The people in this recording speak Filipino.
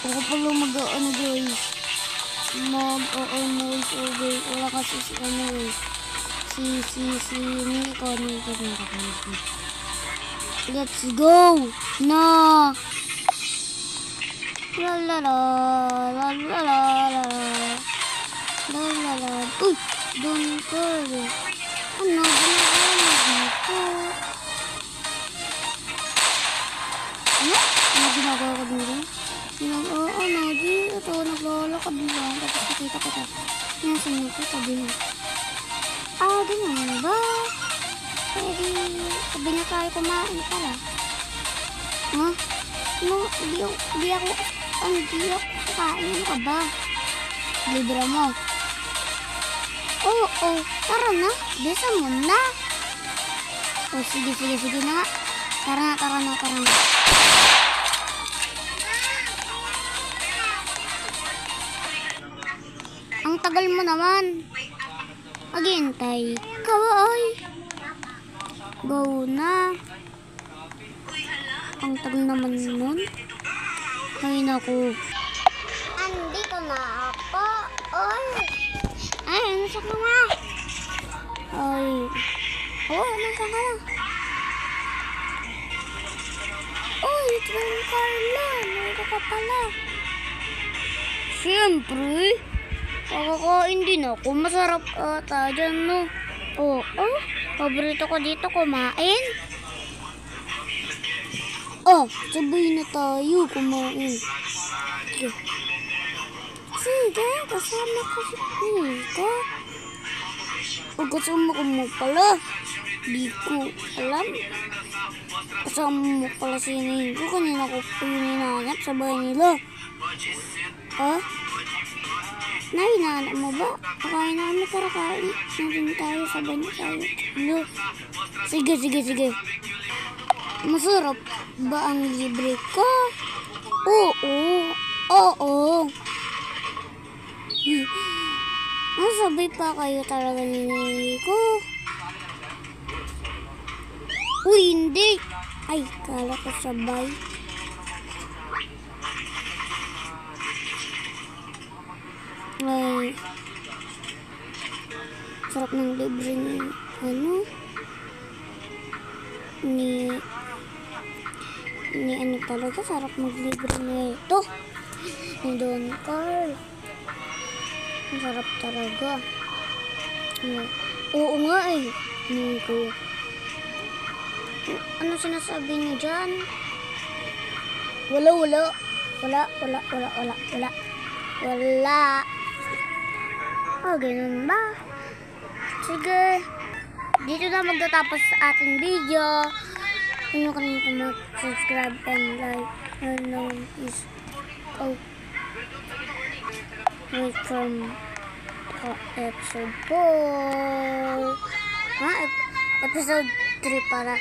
Ako pala mag-ano guys. Mag-voice over. Wala kasi si ano eh. Niko. Let's go! Na! La la la la la la la la la la. Uy! Don't worry. Ano ginagawa mo dito? Ano ginagawa ko dito? Dito. Naglalakad lang. Tapos nakita ko ito. Nasaan mo ito? Sabi mo. Ganun ba? Pwede, sabi na tayo kumain pala. Ha? Hindi ako kakain. Ano ka ba? Libre mo. Oo, tara na. Bisa mo na. Sige na nga. Tara na. Ang tagal mo naman. Maghihintay ka ba, oy? Go na. Ang tagal naman nun. Ay, naku. Andito na ako, oy. Ay, nasa ka nga. Ay. Nasa ka na. Oy, John Carlo. Nandito ka pala. Siyempre. Kakakain din ako. Masarap ata dyan, no? Paborito ko dito kumain. Sabay na tayo kumain. Sige, kasama ko si Niko. Kasama ko mo pala. Di ko alam. Kasama mo pala si Niko. Kanina ko po yung hinahanap sa bahay nila. Hinahanap mo ba? Kakain namin, tara kain. Natin tayo, sabay na tayo. Hello? Sige. Masarap ba ang libre ko? Oo. Sabay pa kayo talaga ni Niko. Uy, hindi. Ay, kala ko sabay. Ay, sarap ng libre ni ano talaga, sarap maglibre niya ito ni Don Carl. Ang sarap talaga. Oo nga eh. Niko, ano sinasabi niyo dyan? Wala. Ganun ba? Sige. Dito na magtatapos sa ating video. Kung nyo kanina mag-subscribe and like. Is wait from episode 4. Episode 3 para.